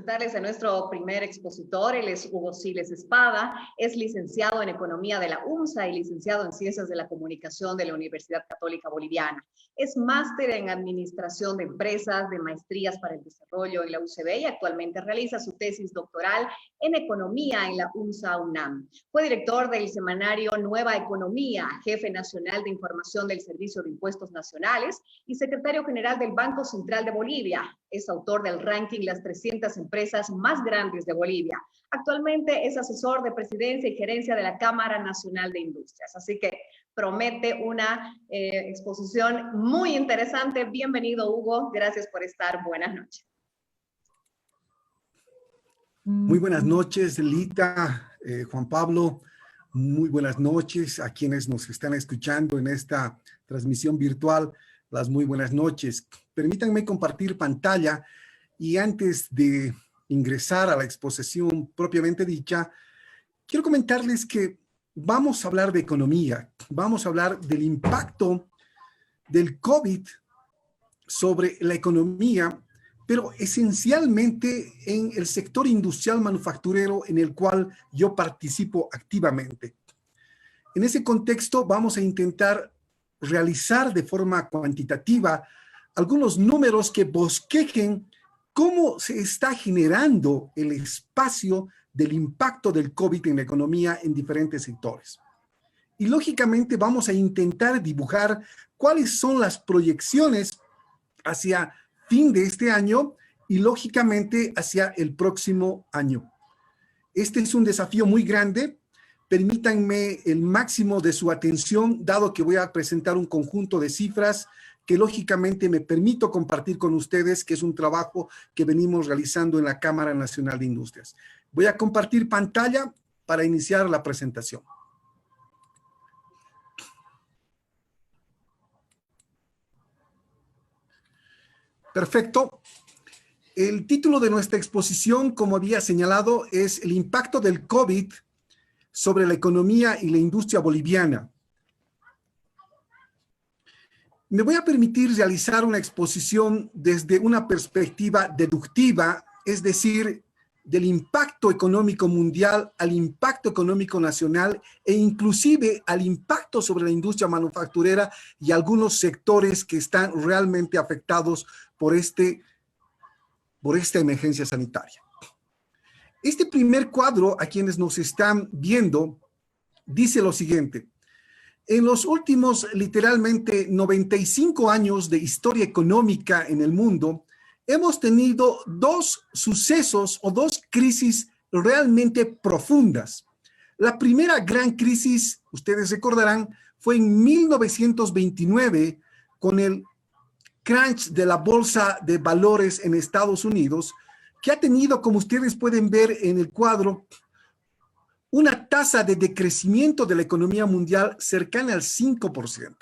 presentarles a nuestro primer expositor. Él es Hugo Siles Espada, es licenciado en Economía de la UMSA y licenciado en Ciencias de la Comunicación de la Universidad Católica Boliviana. Es máster en Administración de Empresas, de Maestrías para el Desarrollo en la UCB y actualmente realiza su tesis doctoral en Economía en la UMSA UNAM. Fue director del semanario Nueva Economía, jefe nacional de información del Servicio de Impuestos Nacionales y secretario general del Banco Central de Bolivia. Es autor del ranking Las 300 empresas más grandes de Bolivia. Actualmente es asesor de presidencia y gerencia de la Cámara Nacional de Industrias. Así que promete una exposición muy interesante. Bienvenido, Hugo. Gracias por estar. Buenas noches. Muy buenas noches, Lita, Juan Pablo. Muy buenas noches a quienes nos están escuchando en esta transmisión virtual. Las muy buenas noches. Permítanme compartir pantalla y antes de ingresar a la exposición propiamente dicha, quiero comentarles que vamos a hablar de economía, vamos a hablar del impacto del COVID sobre la economía, pero esencialmente en el sector industrial manufacturero en el cual yo participo activamente. En ese contexto vamos a intentar realizar de forma cuantitativa algunos números que bosquejen cómo se está generando el espacio del impacto del COVID en la economía en diferentes sectores. Y lógicamente vamos a intentar dibujar cuáles son las proyecciones hacia fin de este año y lógicamente hacia el próximo año. Este es un desafío muy grande. Permítanme el máximo de su atención, dado que voy a presentar un conjunto de cifras que lógicamente me permito compartir con ustedes, que es un trabajo que venimos realizando en la Cámara Nacional de Industrias. Voy a compartir pantalla para iniciar la presentación. Perfecto. El título de nuestra exposición, como había señalado, es el impacto del COVID sobre la economía y la industria boliviana. Me voy a permitir realizar una exposición desde una perspectiva deductiva, es decir, del impacto económico mundial al impacto económico nacional e inclusive al impacto sobre la industria manufacturera y algunos sectores que están realmente afectados por esta emergencia sanitaria. Este primer cuadro, a quienes nos están viendo, dice lo siguiente. En los últimos, literalmente, 95 años de historia económica en el mundo, hemos tenido dos sucesos o dos crisis realmente profundas. La primera gran crisis, ustedes recordarán, fue en 1929 con el crunch de la bolsa de valores en Estados Unidos, que ha tenido, como ustedes pueden ver en el cuadro, una tasa de decrecimiento de la economía mundial cercana al 5%.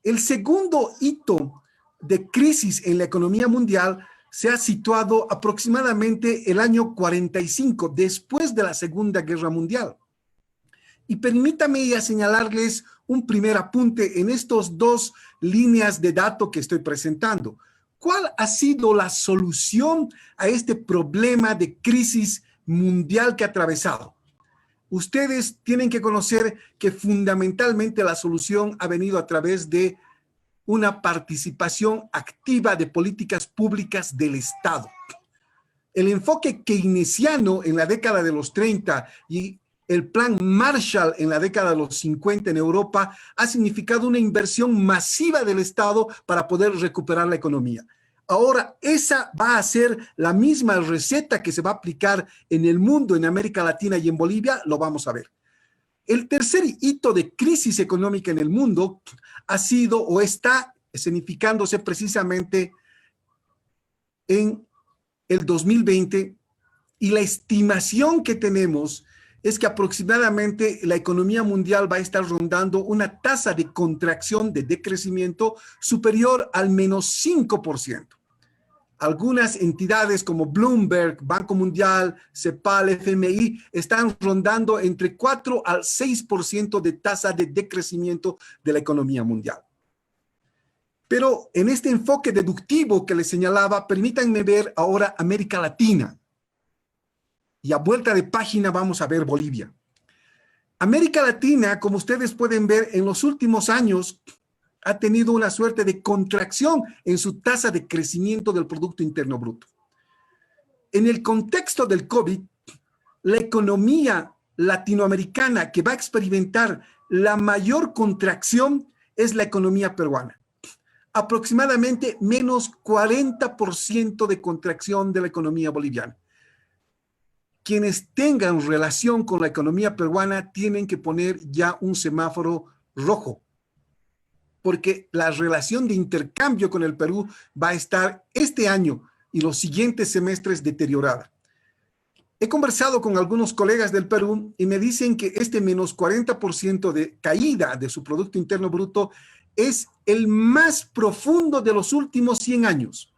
El segundo hito de crisis en la economía mundial se ha situado aproximadamente el año 45, después de la Segunda Guerra Mundial. Y permítame ya señalarles un primer apunte en estos dos líneas de datos que estoy presentando. ¿Cuál ha sido la solución a este problema de crisis mundial que ha atravesado? Ustedes tienen que conocer que fundamentalmente la solución ha venido a través de una participación activa de políticas públicas del Estado. El enfoque keynesiano en la década de los 30 y el plan Marshall en la década de los 50 en Europa ha significado una inversión masiva del Estado para poder recuperar la economía. Ahora, esa va a ser la misma receta que se va a aplicar en el mundo, en América Latina y en Bolivia, lo vamos a ver. El tercer hito de crisis económica en el mundo ha sido o está escenificándose precisamente en el 2020 y la estimación que tenemos es que aproximadamente la economía mundial va a estar rondando una tasa de contracción, de decrecimiento superior al menos 5%. Algunas entidades como Bloomberg, Banco Mundial, CEPAL, FMI están rondando entre 4 al 6% de tasa de decrecimiento de la economía mundial. Pero en este enfoque deductivo que les señalaba, permítanme ver ahora América Latina. Y a vuelta de página vamos a ver Bolivia. América Latina, como ustedes pueden ver, en los últimos años ha tenido una suerte de contracción en su tasa de crecimiento del Producto Interno Bruto. En el contexto del COVID, la economía latinoamericana que va a experimentar la mayor contracción es la economía peruana. Aproximadamente menos 40% de contracción de la economía boliviana. Quienes tengan relación con la economía peruana tienen que poner ya un semáforo rojo, porque la relación de intercambio con el Perú va a estar este año y los siguientes semestres deteriorada. He conversado con algunos colegas del Perú y me dicen que este menos 40% de caída de su Producto Interno Bruto es el más profundo de los últimos 100 años.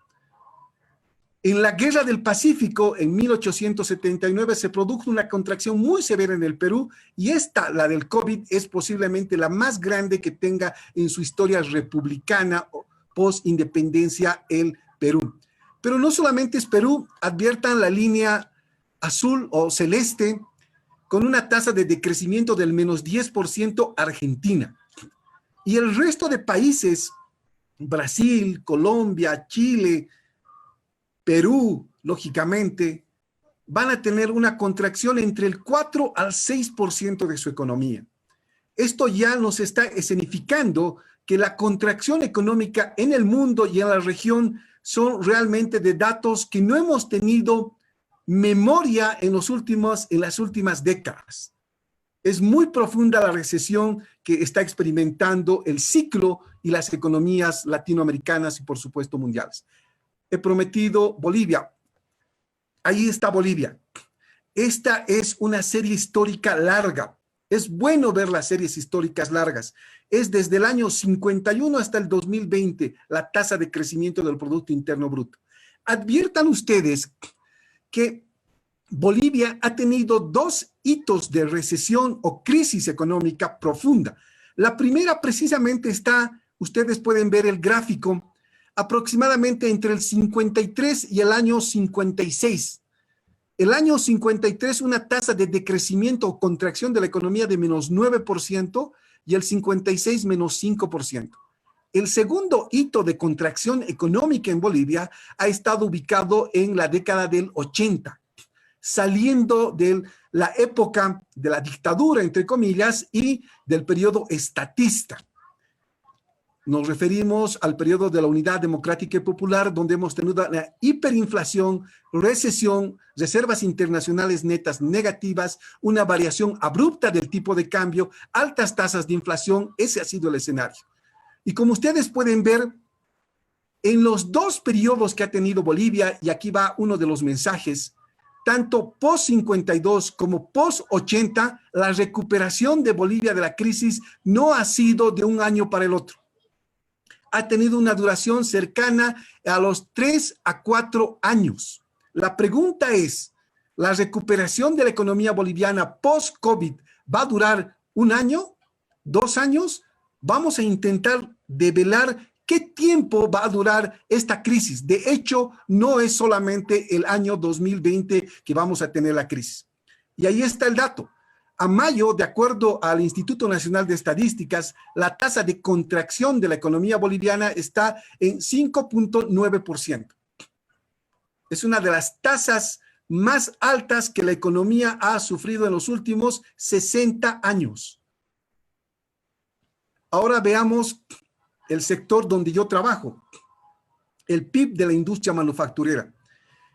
En la Guerra del Pacífico, en 1879, se produjo una contracción muy severa en el Perú y esta, la del COVID, es posiblemente la más grande que tenga en su historia republicana post-independencia el Perú. Pero no solamente es Perú, adviertan la línea azul o celeste con una tasa de decrecimiento del menos 10% Argentina. Y el resto de países, Brasil, Colombia, Chile, Perú, lógicamente, van a tener una contracción entre el 4 al 6% de su economía. Esto ya nos está escenificando que la contracción económica en el mundo y en la región son realmente de datos que no hemos tenido memoria en las últimas décadas. Es muy profunda la recesión que está experimentando el ciclo y las economías latinoamericanas y por supuesto mundiales. He prometido Bolivia. Ahí está Bolivia. Esta es una serie histórica larga. Es bueno ver las series históricas largas. Es desde el año 51 hasta el 2020 la tasa de crecimiento del Producto Interno Bruto. Adviertan ustedes que Bolivia ha tenido dos hitos de recesión o crisis económica profunda. La primera precisamente está, ustedes pueden ver el gráfico, aproximadamente entre el 53 y el año 56. El año 53, una tasa de decrecimiento o contracción de la economía de menos 9% y el 56 menos 5%. El segundo hito de contracción económica en Bolivia ha estado ubicado en la década del 80, saliendo de la época de la dictadura, entre comillas, y del periodo estatista. Nos referimos al periodo de la Unidad Democrática y Popular, donde hemos tenido la hiperinflación, recesión, reservas internacionales netas negativas, una variación abrupta del tipo de cambio, altas tasas de inflación. Ese ha sido el escenario. Y como ustedes pueden ver, en los dos periodos que ha tenido Bolivia, y aquí va uno de los mensajes, tanto post-52 como post-80, la recuperación de Bolivia de la crisis no ha sido de un año para el otro. Ha tenido una duración cercana a los 3 a 4 años. La pregunta es, ¿la recuperación de la economía boliviana post-COVID va a durar 1 año, 2 años? Vamos a intentar develar qué tiempo va a durar esta crisis. De hecho, no es solamente el año 2020 que vamos a tener la crisis. Y ahí está el dato. A mayo, de acuerdo al Instituto Nacional de Estadísticas, la tasa de contracción de la economía boliviana está en 5.9%. Es una de las tasas más altas que la economía ha sufrido en los últimos 60 años. Ahora veamos el sector donde yo trabajo, el PIB de la industria manufacturera.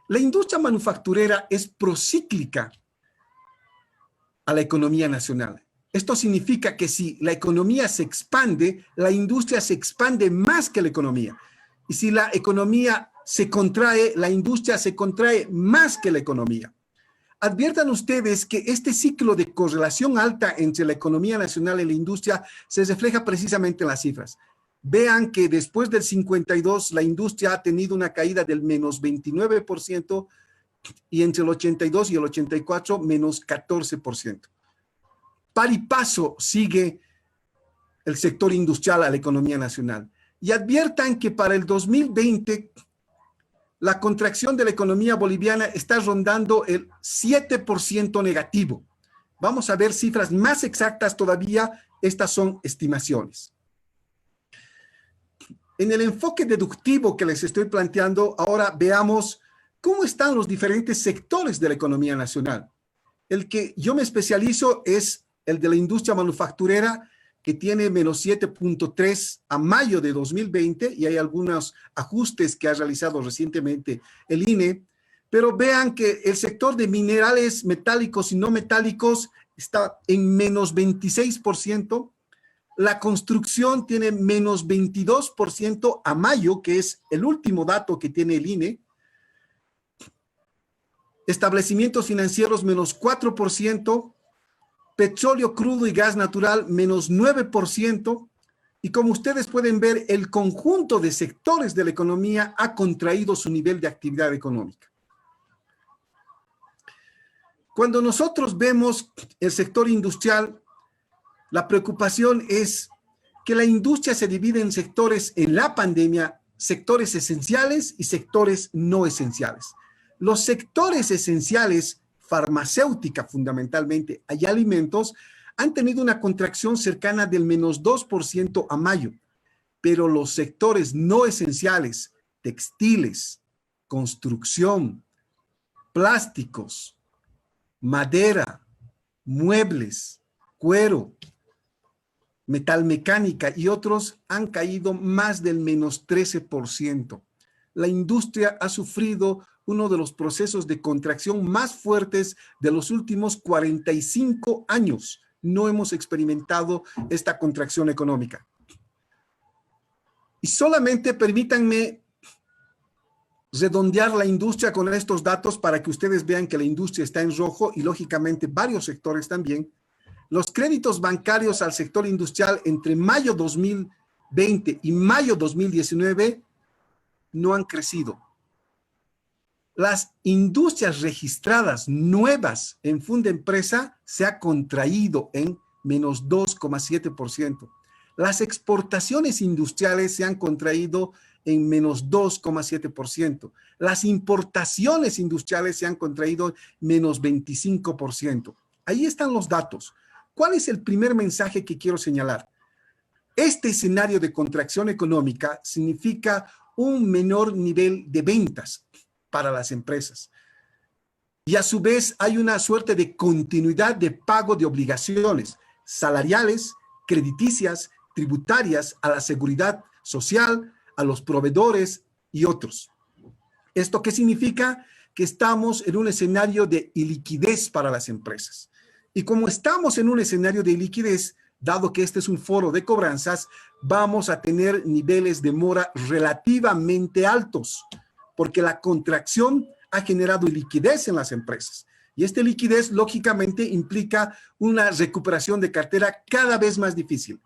La industria manufacturera es procíclica a la economía nacional. Esto significa que si la economía se expande, la industria se expande más que la economía. Y si la economía se contrae, la industria se contrae más que la economía. Adviertan ustedes que este ciclo de correlación alta entre la economía nacional y la industria se refleja precisamente en las cifras. Vean que después del 52 la industria ha tenido una caída del menos 29%, y entre el 82 y el 84, menos 14%. Par y paso sigue el sector industrial a la economía nacional. y adviertan que para el 2020 la contracción de la economía boliviana está rondando el 7% negativo. Vamos a ver cifras más exactas todavía, estas son estimaciones. En el enfoque deductivo que les estoy planteando, ahora veamos cómo están los diferentes sectores de la economía nacional. El que yo me especializo es el de la industria manufacturera, que tiene menos 7.3 a mayo de 2020, y hay algunos ajustes que ha realizado recientemente el INE, pero vean que el sector de minerales metálicos y no metálicos está en menos 26%, la construcción tiene menos 22% a mayo, que es el último dato que tiene el INE, establecimientos financieros menos 4%, petróleo crudo y gas natural menos 9%, y como ustedes pueden ver, el conjunto de sectores de la economía ha contraído su nivel de actividad económica. Cuando nosotros vemos el sector industrial, la preocupación es que la industria se divide en sectores en la pandemia, sectores esenciales y sectores no esenciales. Los sectores esenciales, farmacéutica fundamentalmente, y alimentos, han tenido una contracción cercana del menos 2% a mayo, pero los sectores no esenciales, textiles, construcción, plásticos, madera, muebles, cuero, metalmecánica y otros han caído más del menos 13%. La industria ha sufrido uno de los procesos de contracción más fuertes de los últimos 45 años. No hemos experimentado esta contracción económica. Y solamente permítanme redondear la industria con estos datos para que ustedes vean que la industria está en rojo y lógicamente varios sectores también. Los créditos bancarios al sector industrial entre mayo 2020 y mayo 2019 no han crecido. Las industrias registradas nuevas en Fundempresa se ha contraído en menos 2,7%. Las exportaciones industriales se han contraído en menos 2,7%. Las importaciones industriales se han contraído menos 25%. Ahí están los datos. ¿Cuál es el primer mensaje que quiero señalar? Este escenario de contracción económica significa un menor nivel de ventas para las empresas. Y a su vez hay una suerte de continuidad de pago de obligaciones salariales, crediticias, tributarias, a la seguridad social, a los proveedores y otros. ¿Esto qué significa? Que estamos en un escenario de iliquidez para las empresas. Y como estamos en un escenario de iliquidez, dado que este es un foro de cobranzas, vamos a tener niveles de mora relativamente altos, porque la contracción ha generado liquidez en las empresas. Y esta liquidez, lógicamente, implica una recuperación de cartera cada vez más difícil.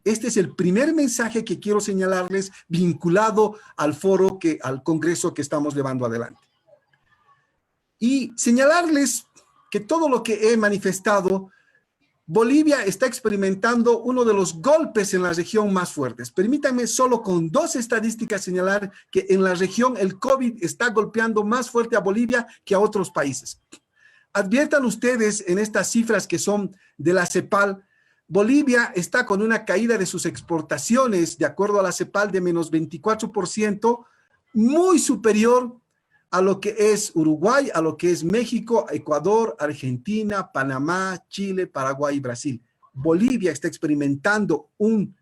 Este es el primer mensaje que quiero señalarles vinculado al foro, al congreso que estamos llevando adelante. Y señalarles que todo lo que he manifestado, Bolivia está experimentando uno de los golpes en la región más fuertes. Permítanme solo con dos estadísticas señalar que en la región el COVID está golpeando más fuerte a Bolivia que a otros países. Adviertan ustedes en estas cifras que son de la CEPAL, Bolivia está con una caída de sus exportaciones, de acuerdo a la CEPAL, de menos 24%, muy superior a lo que es Uruguay, a lo que es México, Ecuador, Argentina, Panamá, Chile, Paraguay y Brasil. Bolivia está experimentando un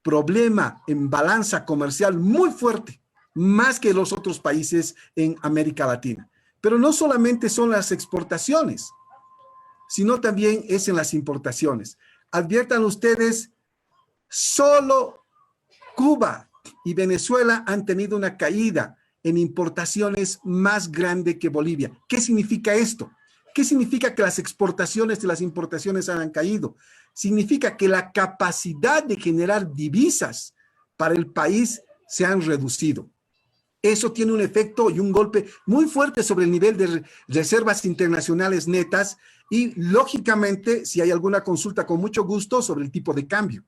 problema en balanza comercial muy fuerte, más que los otros países en América Latina. Pero no solamente son las exportaciones, sino también es en las importaciones. Adviertan ustedes, solo Cuba y Venezuela han tenido una caída en importaciones más grande que Bolivia. ¿Qué significa esto? ¿Qué significa que las exportaciones y las importaciones han caído? Significa que la capacidad de generar divisas para el país se han reducido. Eso tiene un efecto y un golpe muy fuerte sobre el nivel de reservas internacionales netas y, lógicamente, si hay alguna consulta, con mucho gusto, sobre el tipo de cambio.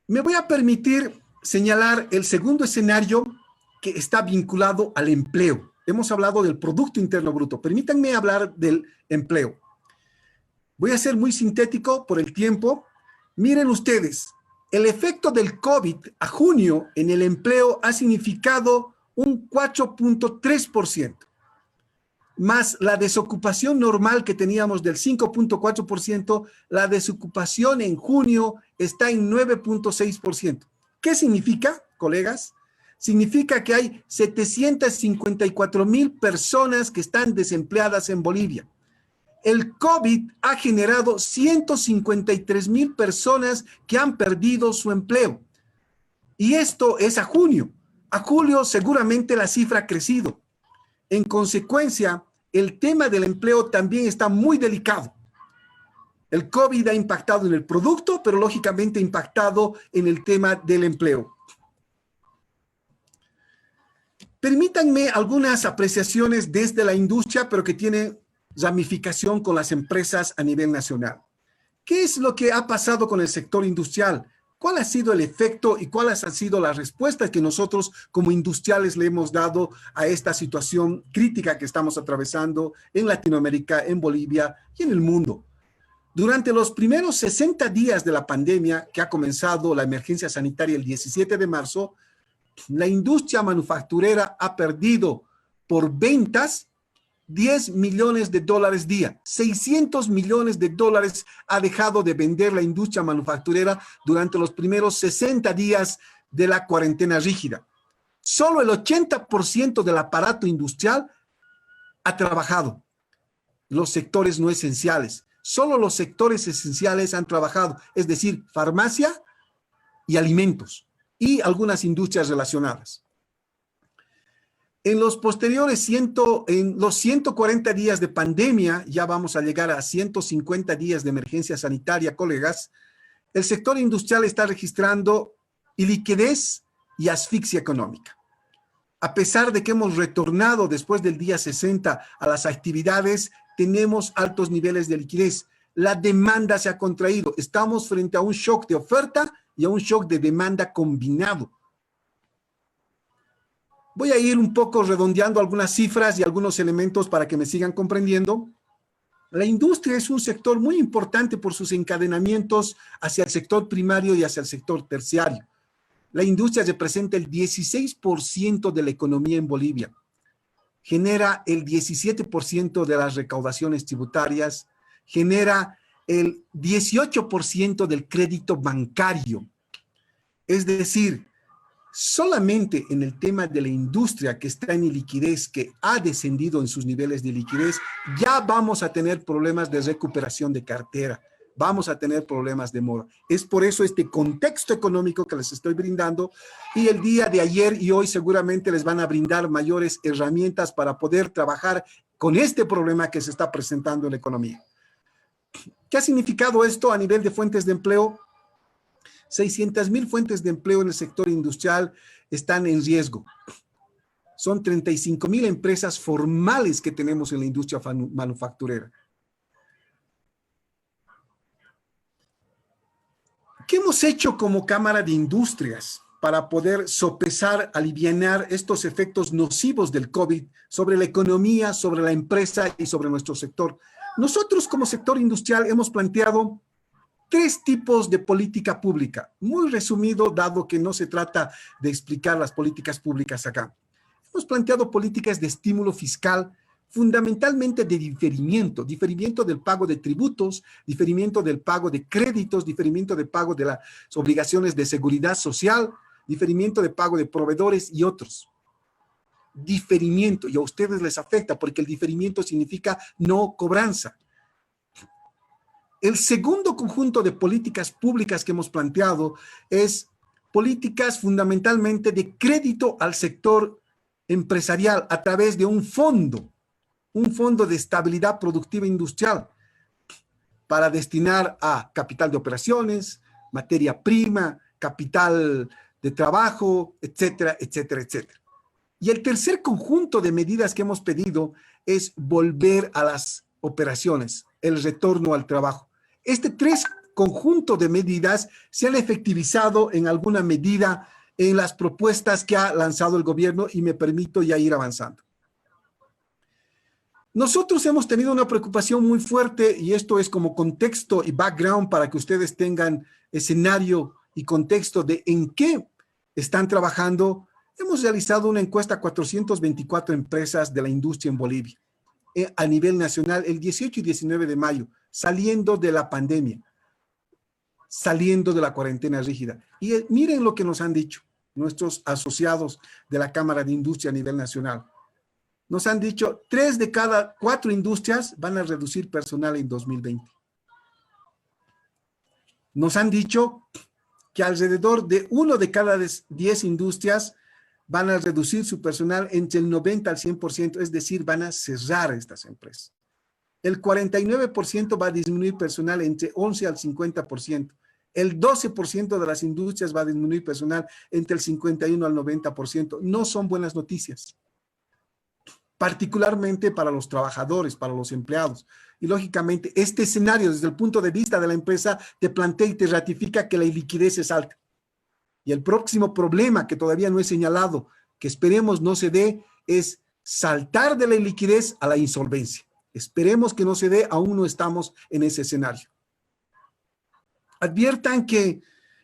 Me voy a permitir señalar el segundo escenario que está vinculado al empleo. Hemos hablado del Producto Interno Bruto. Permítanme hablar del empleo. Voy a ser muy sintético por el tiempo. Miren ustedes, el efecto del COVID a junio en el empleo ha significado un 4.3%, más la desocupación normal que teníamos del 5.4%, la desocupación en junio está en 9.6%. ¿Qué significa, colegas? Significa que hay 754,000 personas que están desempleadas en Bolivia. El COVID ha generado 153,000 personas que han perdido su empleo. Y esto es a junio. A julio seguramente la cifra ha crecido. En consecuencia, el tema del empleo también está muy delicado. El COVID ha impactado en el producto, pero lógicamente ha impactado en el tema del empleo. Permítanme algunas apreciaciones desde la industria, pero que tienen ramificación con las empresas a nivel nacional. ¿Qué es lo que ha pasado con el sector industrial? ¿Cuál ha sido el efecto y cuáles han sido las respuestas que nosotros como industriales le hemos dado a esta situación crítica que estamos atravesando en Latinoamérica, en Bolivia y en el mundo? Durante los primeros 60 días de la pandemia, que ha comenzado la emergencia sanitaria el 17 de marzo, la industria manufacturera ha perdido por ventas 10 millones de dólares día. 600 millones de dólares ha dejado de vender la industria manufacturera durante los primeros 60 días de la cuarentena rígida. Solo el 80% del aparato industrial ha trabajado. Los sectores no esenciales. Solo los sectores esenciales han trabajado, es decir, farmacia y alimentos y algunas industrias relacionadas. En los posteriores en los 140 días de pandemia, ya vamos a llegar a 150 días de emergencia sanitaria, colegas, el sector industrial está registrando iliquidez y asfixia económica. A pesar de que hemos retornado después del día 60 a las actividades, tenemos altos niveles de liquidez. La demanda se ha contraído. Estamos frente a un shock de oferta y a un shock de demanda combinado. Voy a ir un poco redondeando algunas cifras y algunos elementos para que me sigan comprendiendo. La industria es un sector muy importante por sus encadenamientos hacia el sector primario y hacia el sector terciario. La industria representa el 16% de la economía en Bolivia. Genera el 17% de las recaudaciones tributarias, genera el 18% del crédito bancario. Es decir, solamente en el tema de la industria que está en iliquidez, que ha descendido en sus niveles de liquidez, ya vamos a tener problemas de recuperación de cartera, vamos a tener problemas de mora. Es por eso este contexto económico que les estoy brindando, y el día de ayer y hoy seguramente les van a brindar mayores herramientas para poder trabajar con este problema que se está presentando en la economía. ¿Qué ha significado esto a nivel de fuentes de empleo? 600,000 fuentes de empleo en el sector industrial están en riesgo. Son 35,000 empresas formales que tenemos en la industria manufacturera. ¿Qué hemos hecho como Cámara de Industrias para poder sopesar, alivianar estos efectos nocivos del COVID sobre la economía, sobre la empresa y sobre nuestro sector? Nosotros como sector industrial hemos planteado 3 tipos de política pública, muy resumido, dado que no se trata de explicar las políticas públicas acá. Hemos planteado políticas de estímulo fiscal, fundamentalmente de diferimiento del pago de tributos, diferimiento del pago de créditos, diferimiento de pago de las obligaciones de seguridad social, diferimiento de pago de proveedores y otros. Diferimiento, y a ustedes les afecta porque el diferimiento significa no cobranza. El segundo conjunto de políticas públicas que hemos planteado es políticas fundamentalmente de crédito al sector empresarial a través de un fondo de estabilidad productiva industrial para destinar a capital de operaciones, materia prima, capital de trabajo, etcétera, etcétera, etcétera. Y el tercer conjunto de medidas que hemos pedido es volver a las operaciones, el retorno al trabajo. Este conjunto de medidas se han efectivizado en alguna medida en las propuestas que ha lanzado el gobierno y me permito ya ir avanzando. Nosotros hemos tenido una preocupación muy fuerte y esto es como contexto y background para que ustedes tengan escenario y contexto de en qué están trabajando. Hemos realizado una encuesta a 424 empresas de la industria en Bolivia a nivel nacional el 18 y 19 de mayo, saliendo de la pandemia, saliendo de la cuarentena rígida. Y miren lo que nos han dicho nuestros asociados de la Cámara de Industria a nivel nacional. Nos han dicho 3 de cada 4 industrias van a reducir personal en 2020. Nos han dicho que alrededor de 1 de cada 10 industrias van a reducir su personal entre el 90 al 100%, es decir, van a cerrar estas empresas. El 49% va a disminuir personal entre 11 al 50%. El 12% de las industrias va a disminuir personal entre el 51 al 90%. No son buenas noticias, particularmente para los trabajadores, para los empleados. Y lógicamente este escenario desde el punto de vista de la empresa te plantea y te ratifica que la iliquidez es alta. Y el próximo problema que todavía no he señalado, que esperemos no se dé, es saltar de la iliquidez a la insolvencia. Esperemos que no se dé, aún no estamos en ese escenario. Adviertan que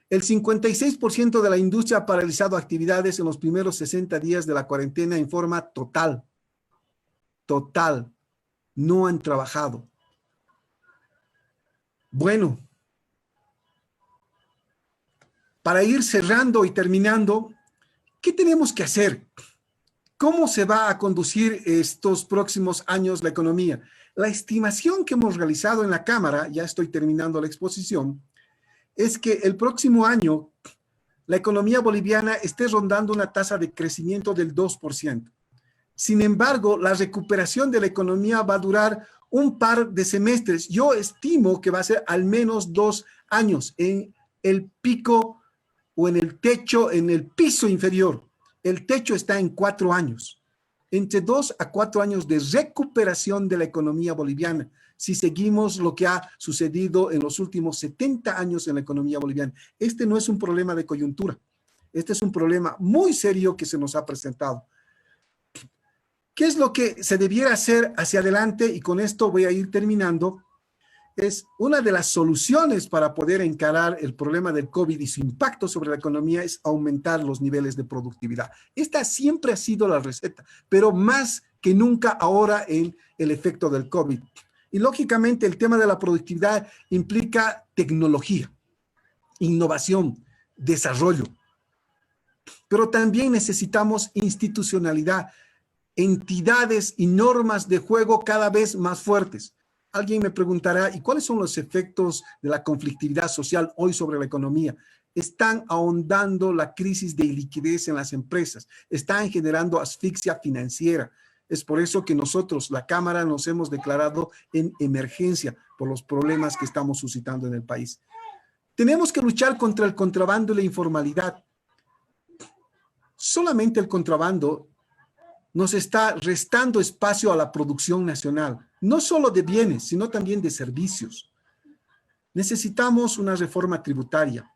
el 56% de la industria ha paralizado actividades en los primeros 60 días de la cuarentena en forma total. Total. No han trabajado. Bueno, para ir cerrando y terminando, ¿qué tenemos que hacer? ¿Cómo se va a conducir estos próximos años la economía? La estimación que hemos realizado en la Cámara, ya estoy terminando la exposición, es que el próximo año la economía boliviana esté rondando una tasa de crecimiento del 2%. Sin embargo, la recuperación de la economía va a durar un par de semestres. Yo estimo que va a ser al menos 2 años en el pico o en el techo, en el piso inferior. El techo está en 4 años. Entre 2 a 4 años de recuperación de la economía boliviana, si seguimos lo que ha sucedido en los últimos 70 años en la economía boliviana. Este no es un problema de coyuntura. Este es un problema muy serio que se nos ha presentado. ¿Qué es lo que se debiera hacer hacia adelante? Y con esto voy a ir terminando. Es una de las soluciones para poder encarar el problema del COVID y su impacto sobre la economía es aumentar los niveles de productividad. Esta siempre ha sido la receta, pero más que nunca ahora en el efecto del COVID. Y lógicamente el tema de la productividad implica tecnología, innovación, desarrollo. Pero también necesitamos institucionalidad, entidades y normas de juego cada vez más fuertes. Alguien me preguntará, ¿y cuáles son los efectos de la conflictividad social hoy sobre la economía? Están ahondando la crisis de liquidez en las empresas, están generando asfixia financiera. Es por eso que nosotros, la Cámara, nos hemos declarado en emergencia por los problemas que estamos suscitando en el país. Tenemos que luchar contra el contrabando y la informalidad. Solamente el contrabando nos está restando espacio a la producción nacional, no solo de bienes, sino también de servicios. Necesitamos una reforma tributaria.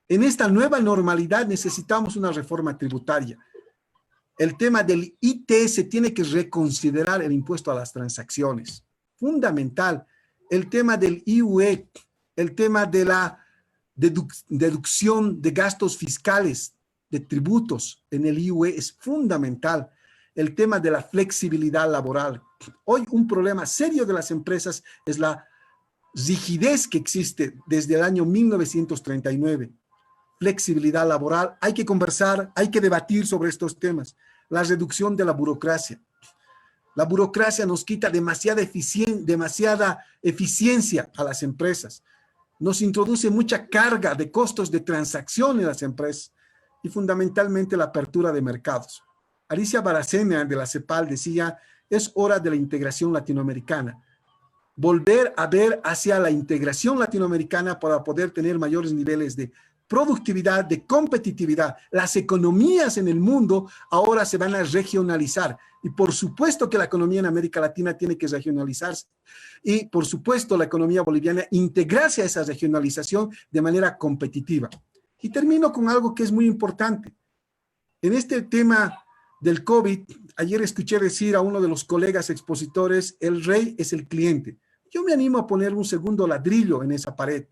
En esta nueva normalidad necesitamos una reforma tributaria. El tema del IT se tiene que reconsiderar el impuesto a las transacciones. Fundamental. El tema del IUE, el tema de la deducción de gastos fiscales, de tributos en el IUE es fundamental. El tema de la flexibilidad laboral. Hoy un problema serio de las empresas es la rigidez que existe desde el año 1939. Flexibilidad laboral, hay que conversar, hay que debatir sobre estos temas. La reducción de la burocracia. La burocracia nos quita demasiada eficiencia a las empresas. Nos introduce mucha carga de costos de transacción en las empresas y fundamentalmente la apertura de mercados. Alicia Baracena de la CEPAL decía, es hora de la integración latinoamericana. Volver a ver hacia la integración latinoamericana para poder tener mayores niveles de productividad, de competitividad. Las economías en el mundo ahora se van a regionalizar. Y por supuesto que la economía en América Latina tiene que regionalizarse. Y por supuesto la economía boliviana integrarse a esa regionalización de manera competitiva. Y termino con algo que es muy importante. En este tema del COVID, ayer escuché decir a uno de los colegas expositores, el rey es el cliente. Yo me animo a poner un segundo ladrillo en esa pared.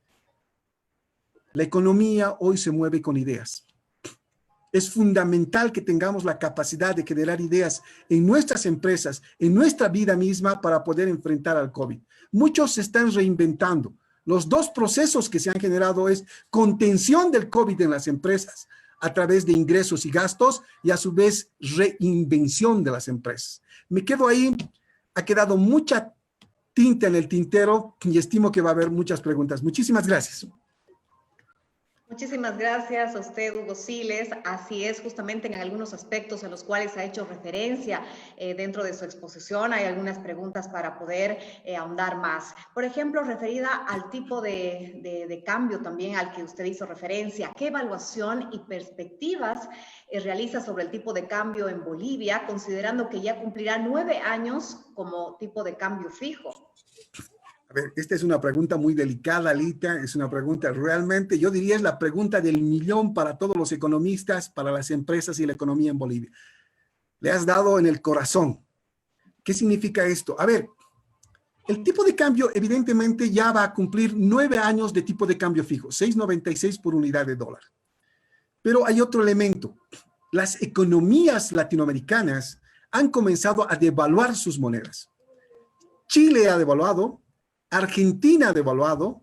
La economía hoy se mueve con ideas. Es fundamental que tengamos la capacidad de generar ideas en nuestras empresas, en nuestra vida misma para poder enfrentar al COVID. Muchos se están reinventando. Los dos procesos que se han generado es contención del COVID en las empresas a través de ingresos y gastos y a su vez reinvención de las empresas. Me quedo ahí, ha quedado mucha tinta en el tintero y estimo que va a haber muchas preguntas. Muchísimas gracias. Muchísimas gracias a usted, Hugo Siles. Así es, justamente en algunos aspectos en los cuales ha hecho referencia dentro de su exposición, hay algunas preguntas para poder ahondar más. Por ejemplo, referida al tipo de cambio también al que usted hizo referencia, ¿qué evaluación y perspectivas realiza sobre el tipo de cambio en Bolivia, considerando que ya cumplirá 9 años como tipo de cambio fijo? A ver, esta es una pregunta muy delicada, Alita, es una pregunta realmente, yo diría es la pregunta del millón para todos los economistas, para las empresas y la economía en Bolivia. Le has dado en el corazón. ¿Qué significa esto? A ver, el tipo de cambio evidentemente ya va a cumplir 9 años de tipo de cambio fijo, 6.96 por unidad de dólar. Pero hay otro elemento. Las economías latinoamericanas han comenzado a devaluar sus monedas. Chile ha devaluado, Argentina ha devaluado,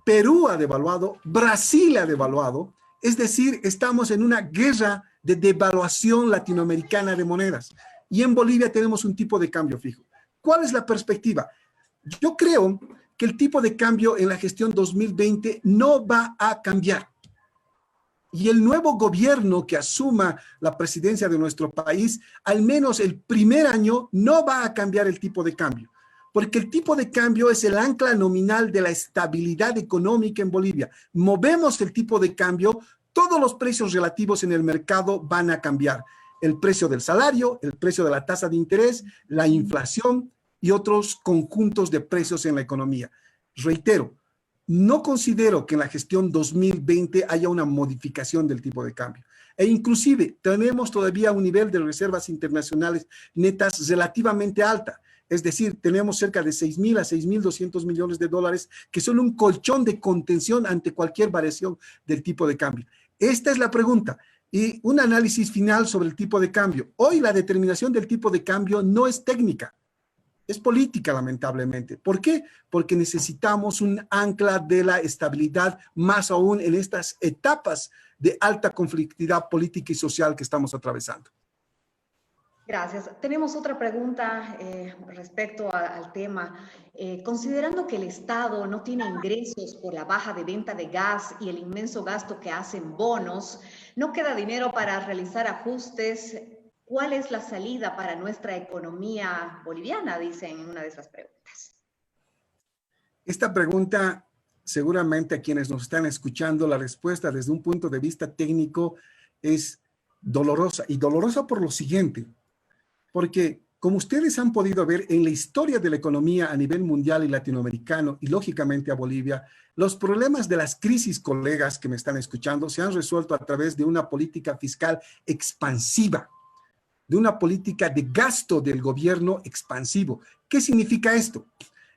Perú ha devaluado, Brasil ha devaluado, es decir, estamos en una guerra de devaluación latinoamericana de monedas. Y en Bolivia tenemos un tipo de cambio fijo. ¿Cuál es la perspectiva? Yo creo que el tipo de cambio en la gestión 2020 no va a cambiar. Y el nuevo gobierno que asuma la presidencia de nuestro país, al menos el primer año, no va a cambiar el tipo de cambio. Porque el tipo de cambio es el ancla nominal de la estabilidad económica en Bolivia. Movemos el tipo de cambio, todos los precios relativos en el mercado van a cambiar. El precio del salario, el precio de la tasa de interés, la inflación y otros conjuntos de precios en la economía. Reitero, no considero que en la gestión 2020 haya una modificación del tipo de cambio. E inclusive tenemos todavía un nivel de reservas internacionales netas relativamente alta. Es decir, tenemos cerca de 6.000 a 6.200 millones de dólares que son un colchón de contención ante cualquier variación del tipo de cambio. Esta es la pregunta. Y un análisis final sobre el tipo de cambio. Hoy la determinación del tipo de cambio no es técnica, es política, lamentablemente. ¿Por qué? Porque necesitamos un ancla de la estabilidad, más aún en estas etapas de alta conflictividad política y social que estamos atravesando. Gracias. Tenemos otra pregunta respecto al tema. Considerando que el Estado no tiene ingresos por la baja de venta de gas y el inmenso gasto que hacen bonos, no queda dinero para realizar ajustes. ¿Cuál es la salida para nuestra economía boliviana? Dicen en una de esas preguntas. Esta pregunta, seguramente a quienes nos están escuchando, la respuesta desde un punto de vista técnico es dolorosa. Y dolorosa por lo siguiente. Porque, como ustedes han podido ver en la historia de la economía a nivel mundial y latinoamericano, y lógicamente a Bolivia, los problemas de las crisis, colegas que me están escuchando, se han resuelto a través de una política fiscal expansiva, de una política de gasto del gobierno expansivo. ¿Qué significa esto?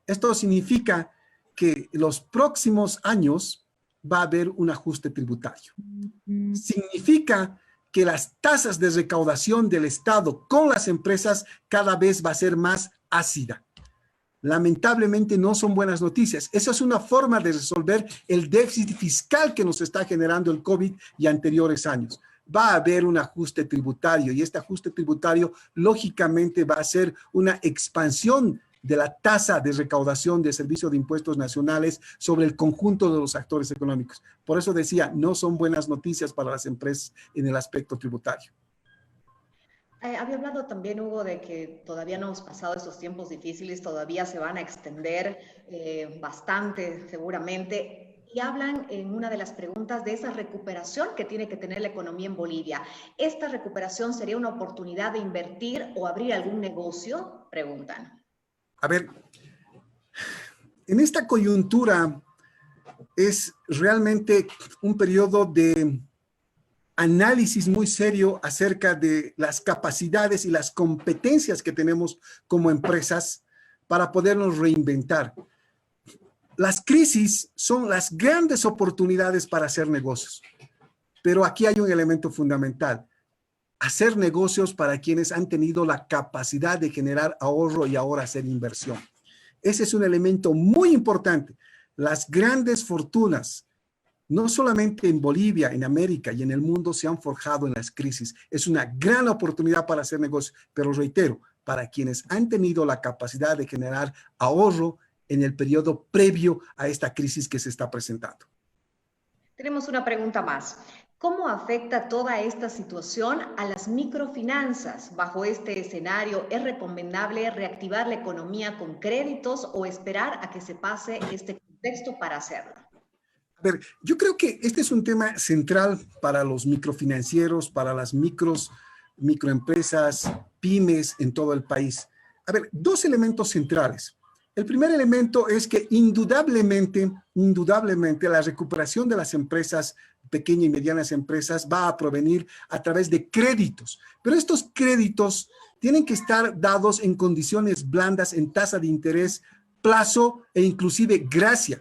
Esto significa que los próximos años va a haber un ajuste tributario. Significa que las tasas de recaudación del Estado con las empresas cada vez va a ser más ácida. Lamentablemente no son buenas noticias. Esa es una forma de resolver el déficit fiscal que nos está generando el COVID y anteriores años. Va a haber un ajuste tributario y este ajuste tributario lógicamente va a ser una expansión de la tasa de recaudación de servicios de impuestos nacionales sobre el conjunto de los actores económicos. Por eso decía, no son buenas noticias para las empresas en el aspecto tributario. Había hablado también, Hugo, de que todavía no hemos pasado esos tiempos difíciles, todavía se van a extender bastante, seguramente. y hablan en una de las preguntas de esa recuperación que tiene que tener la economía en Bolivia. ¿Esta recuperación sería una oportunidad de invertir o abrir algún negocio? Preguntan. A ver, en esta coyuntura es realmente un periodo de análisis muy serio acerca de las capacidades y las competencias que tenemos como empresas para podernos reinventar. Las crisis son las grandes oportunidades para hacer negocios, pero aquí hay un elemento fundamental: hacer negocios para quienes han tenido la capacidad de generar ahorro y ahora hacer inversión. Ese es un elemento muy importante. Las grandes fortunas, no solamente en Bolivia, en América y en el mundo, se han forjado en las crisis. Es una gran oportunidad para hacer negocios, pero reitero, para quienes han tenido la capacidad de generar ahorro en el periodo previo a esta crisis que se está presentando. Tenemos una pregunta más. ¿Cómo afecta toda esta situación a las microfinanzas? Bajo este escenario, ¿es recomendable reactivar la economía con créditos o esperar a que se pase este contexto para hacerlo? A ver, yo creo que este es un tema central para los microfinancieros, para las microempresas, pymes en todo el país. A ver, dos elementos centrales. El primer elemento es que indudablemente la recuperación de las empresas, pequeñas y medianas empresas, va a provenir a través de créditos. Pero estos créditos tienen que estar dados en condiciones blandas, en tasa de interés, plazo e inclusive gracia.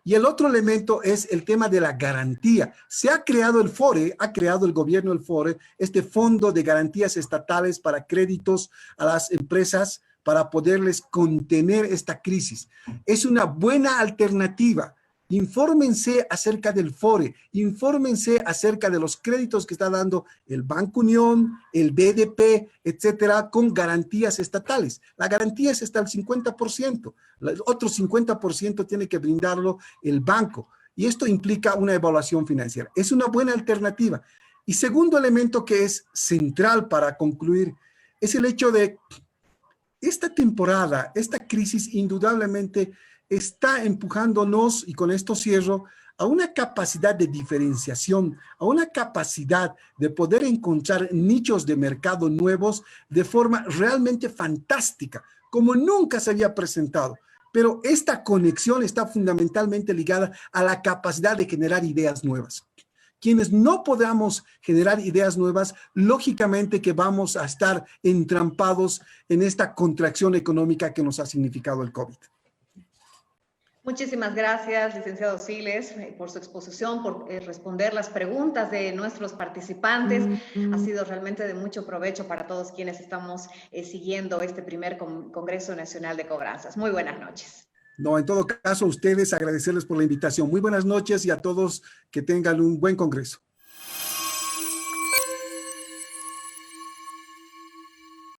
Y el otro elemento es el tema de la garantía. Se ha creado el FORE, ha creado el gobierno el FORE, este Fondo de Garantías Estatales para créditos a las empresas para poderles contener esta crisis. Es una buena alternativa. Infórmense acerca del FORE, infórmense acerca de los créditos que está dando el Banco Unión, el BDP, etcétera, con garantías estatales. La garantía es hasta el 50%, el otro 50% tiene que brindarlo el banco, y esto implica una evaluación financiera. Es una buena alternativa. Y segundo elemento que es central para concluir, es el hecho de esta temporada, esta crisis indudablemente está empujándonos, y con esto cierro, a una capacidad de diferenciación, a una capacidad de poder encontrar nichos de mercado nuevos de forma realmente fantástica, como nunca se había presentado. Pero esta conexión está fundamentalmente ligada a la capacidad de generar ideas nuevas. Quienes no podamos generar ideas nuevas, lógicamente que vamos a estar entrampados en esta contracción económica que nos ha significado el COVID. Muchísimas gracias, licenciado Siles, por su exposición, por responder las preguntas de nuestros participantes. Ha sido realmente de mucho provecho para todos quienes estamos siguiendo este primer Congreso Nacional de Cobranzas. Muy buenas noches. No, en todo caso, a ustedes agradecerles por la invitación. Muy buenas noches y a todos que tengan un buen congreso.